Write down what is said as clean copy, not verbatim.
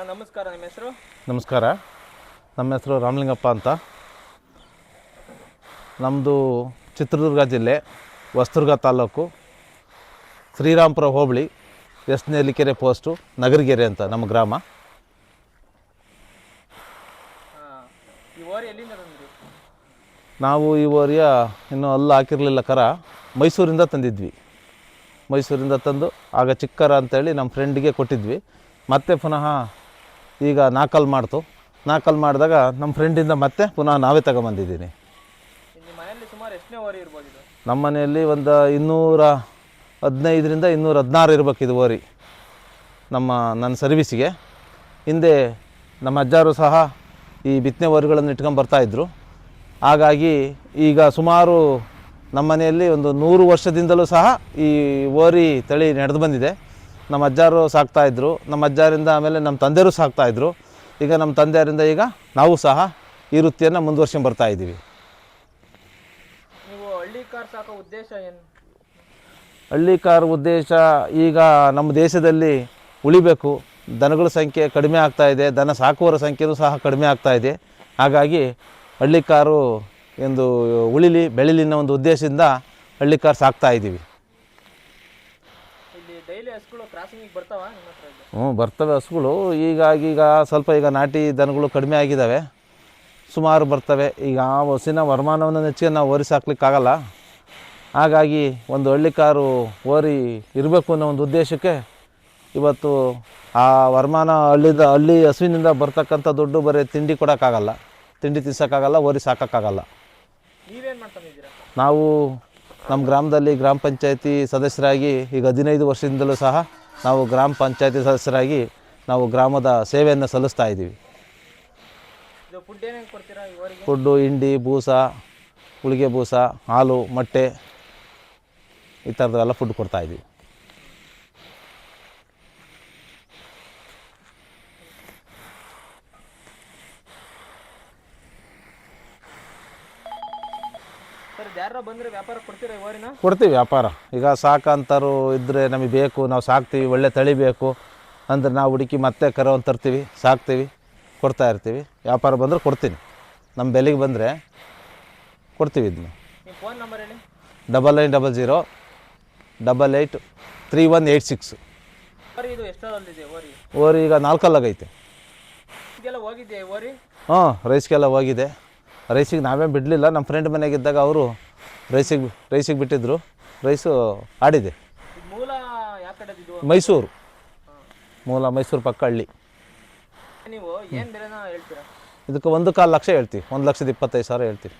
ನಮಸ್ಕಾರ. ನಿಮ್ಮ ಹೆಸರು? ನಮಸ್ಕಾರ. ನಮ್ಮ ಹೆಸರು ರಾಮಲಿಂಗಪ್ಪ ಅಂತ. ನಮ್ಮದು ಚಿತ್ರದುರ್ಗ ಜಿಲ್ಲೆ, ಹೊಸದುರ್ಗ ತಾಲೂಕು, ಶ್ರೀರಾಮಪುರ ಹೋಬಳಿ, ಎಸ್ ನೆಲ್ಲಿಕೆರೆ ಪೋಸ್ಟು, ನಗರಗೆರೆ ಅಂತ ನಮ್ಮ ಗ್ರಾಮ. ಈ ಓರಿ ಎಲ್ಲಿಂದ ತಂದ್ರಿ? ನಾವು ಈ ಓರಿಯ ಇನ್ನೂ ಹಲ್ಲು ಹಾಕಿರಲಿಲ್ಲ, ಕರ ಮೈಸೂರಿಂದ ತಂದಿದ್ವಿ. ಮೈಸೂರಿಂದ ತಂದು ಆಗ ಚಿಕ್ಕರ ಅಂತೇಳಿ ನಮ್ಮ ಫ್ರೆಂಡಿಗೆ ಕೊಟ್ಟಿದ್ವಿ. ಮತ್ತೆ ಪುನಃ ಈಗ ನಾಲ್ಕಲ್ಲಿ ಮಾಡ್ತು. ನಾಲ್ಕಲ್ಲಿ ಮಾಡಿದಾಗ ನಮ್ಮ ಫ್ರೆಂಡಿಂದ ಮತ್ತೆ ಪುನಃ ನಾವೇ ತಗೊಂಬಂದಿದ್ದೀನಿ. ನಿಮ್ಮ ಮನೆಯಲ್ಲಿ ಸುಮಾರು ಎಷ್ಟನೇ ಓರಿ ಇರ್ಬೋದು ಇದು? ನಮ್ಮ ಮನೆಯಲ್ಲಿ ಒಂದು 215ರಿಂದ 216 ಇರಬೇಕು ಇದು ಓರಿ. ನನ್ನ ಸರ್ವಿಸಿಗೆ ಹಿಂದೆ ನಮ್ಮ ಅಜ್ಜಾರು ಸಹ ಈ ಬಿತ್ತನೆ ಓರಿಗಳನ್ನು ಇಟ್ಕೊಂಡು ಬರ್ತಾಯಿದ್ರು. ಹಾಗಾಗಿ ಈಗ ಸುಮಾರು ನಮ್ಮ ಮನೆಯಲ್ಲಿ ಒಂದು 100 ವರ್ಷದಿಂದಲೂ ಸಹ ಈ ಓರಿ ತಳಿ ನಡೆದು ಬಂದಿದೆ. ನಮ್ಮ ಅಜ್ಜಾರು ಸಾಕ್ತಾಯಿದ್ರು, ನಮ್ಮ ಅಜ್ಜಾರಿಂದ ಆಮೇಲೆ ನಮ್ಮ ತಂದೆಯರು ಸಾಕ್ತಾಯಿದ್ರು. ಈಗ ನಮ್ಮ ತಂದೆಯರಿಂದ ಈಗ ನಾವು ಸಹ ಈ ವೃತ್ತಿಯನ್ನು ಮುಂದುವರ್ಸ್ಕೊಂಡು ಬರ್ತಾಯಿದ್ದೀವಿ. ನೀವು ಹಳ್ಳಿ ಕಾರ್ ಸಾಕೋ ಉದ್ದೇಶ ಏನು? ಹಳ್ಳಿ ಕಾರ್ ಉದ್ದೇಶ ಈಗ ನಮ್ಮ ದೇಶದಲ್ಲಿ ಉಳಿಬೇಕು, ದನಗಳ ಸಂಖ್ಯೆ ಕಡಿಮೆ ಆಗ್ತಾಯಿದೆ, ದನ ಸಾಕುವವರ ಸಂಖ್ಯೆಯೂ ಸಹ ಕಡಿಮೆ ಆಗ್ತಾಯಿದೆ. ಹಾಗಾಗಿ ಹಳ್ಳಿ ಕಾರು ಎಂದು ಉಳಿಲಿ ಬೆಳಿಲಿ ಅನ್ನೋ ಒಂದು ಉದ್ದೇಶದಿಂದ ಹಳ್ಳಿ ಕಾರ್ ಸಾಕ್ತಾಯಿದ್ದೀವಿ. ಇಲ್ಲಿ ಡೈಲಿ ಹಸುಗಳು ಕ್ರಾಸಿಂಗಿಗೆ ಬರ್ತಾವ ನಿಮ್ಮ ಹತ್ರ? ಬರ್ತವೆ ಹಸುಗಳು. ಈಗ ಸ್ವಲ್ಪ ಈಗ ನಾಟಿ ದನಗಳು ಕಡಿಮೆ ಆಗಿದ್ದಾವೆ, ಸುಮಾರು ಬರ್ತವೆ. ಈಗ ಆ ಹಸುವಿನ ವರಮಾನವನ್ನು ಹೆಚ್ಚಿಗೆ ನಾವು ಓರಿ ಸಾಕ್ಲಿಕ್ಕಾಗಲ್ಲ. ಹಾಗಾಗಿ ಒಂದು ಹಳ್ಳಿ ಕಾರು ಓರಿ ಇರಬೇಕು ಅನ್ನೋ ಒಂದು ಉದ್ದೇಶಕ್ಕೆ ಇವತ್ತು ಆ ವರಮಾನ ಹಳ್ಳಿ ಹಸುವಿನಿಂದ ಬರ್ತಕ್ಕಂಥ ದುಡ್ಡು ಬರೀ ತಿಂಡಿ ಕೊಡೋಕ್ಕಾಗಲ್ಲ, ತಿಂಡಿ ತಿನ್ಸೋಕ್ಕಾಗಲ್ಲ, ಓರಿ ಸಾಕೋಕ್ಕಾಗಲ್ಲ. ನೀವೇನು ಮಾಡ್ಕೊಂಡಿದ್ದೀರಾ? ನಾವು ನಮ್ಮ ಗ್ರಾಮದಲ್ಲಿ ಗ್ರಾಮ ಪಂಚಾಯತಿ ಸದಸ್ಯರಾಗಿ ಈಗ 15 ವರ್ಷದಿಂದಲೂ ಸಹ ನಾವು ಗ್ರಾಮ ಪಂಚಾಯತಿ ಸದಸ್ಯರಾಗಿ ನಾವು ಗ್ರಾಮದ ಸೇವೆಯನ್ನು ಸಲ್ಲಿಸ್ತಾ ಇದ್ದೀವಿ. ಇದು ಫುಡ್ ಏನೇನು ಕೊಡ್ತೀರಾ ಈ ಓರಿಗೆ? ಫುಡ್ಡು ಹಿಂಡಿ, ಬೂಸ, ಗುಳಿಗೆ ಬೂಸ, ಹಾಲು, ಮೊಟ್ಟೆ ಈ ಥರದ್ದೆಲ್ಲ ಫುಡ್ ಕೊಡ್ತಾಯಿದ್ದೀವಿ. ಸರ್, ಯಾರು ಬಂದರೆ ವ್ಯಾಪಾರ ಕೊಡ್ತೀರಾ ಈ ಓರಿನ? ಕೊಡ್ತೀವಿ ವ್ಯಾಪಾರ. ಈಗ ಸಾಕಂತರು ಇದ್ದರೆ ನಮಗೆ ಬೇಕು, ನಾವು ಸಾಕ್ತೀವಿ, ಒಳ್ಳೆ ತಳಿ ಬೇಕು ಅಂದರೆ ನಾವು ಹುಡುಕಿ ಮತ್ತೆ ಕರುವನ್ನು ತರ್ತೀವಿ, ಸಾಕ್ತೀವಿ, ಕೊಡ್ತಾಯಿರ್ತೀವಿ. ವ್ಯಾಪಾರ ಬಂದರೆ ಕೊಡ್ತೀನಿ, ನಮ್ಮ ಬೆಲೆಗೆ ಬಂದರೆ ಕೊಡ್ತೀವಿ. ಇದನ್ನು ನಿಮ್ಮ ಫೋನ್ ನಂಬರ್ ಹೇಳಿ. 9900 883186. ಓರಿ ಇದು ಎಷ್ಟರಲ್ಲಿದೆ ಓರಿ? ಓರಿ ಈಗ 4 ಇದೆಲ್ಲ ಹೋಗಿದ್ದೆ ಓರಿ? ರೈಸ್ಗೆಲ್ಲ ಹೋಗಿದೆ. ರೈಸಿಗೆ ನಾವೇ ಬಿಡಲಿಲ್ಲ, ನಮ್ಮ ಫ್ರೆಂಡ್ ಮನೆಗಿದ್ದಾಗ ಅವರು ರೈಸಿಗೆ ಬಿಟ್ಟಿದ್ದರು. ರೈಸು ಆಡಿದೆ. ಮೂಲ ಯಾವ ಕಡೆದಿದ್ದು? ಮೈಸೂರು ಮೂಲ, ಮೈಸೂರು ಪಕ್ಕ ಹಳ್ಳಿ. ನೀವು ಏನು ಬೆಲೆನ ಹೇಳ್ತೀರಾ? ಇದಕ್ಕೆ 1.25 ಲಕ್ಷ ಹೇಳ್ತೀವಿ, 1,25,000 ಹೇಳ್ತೀವಿ.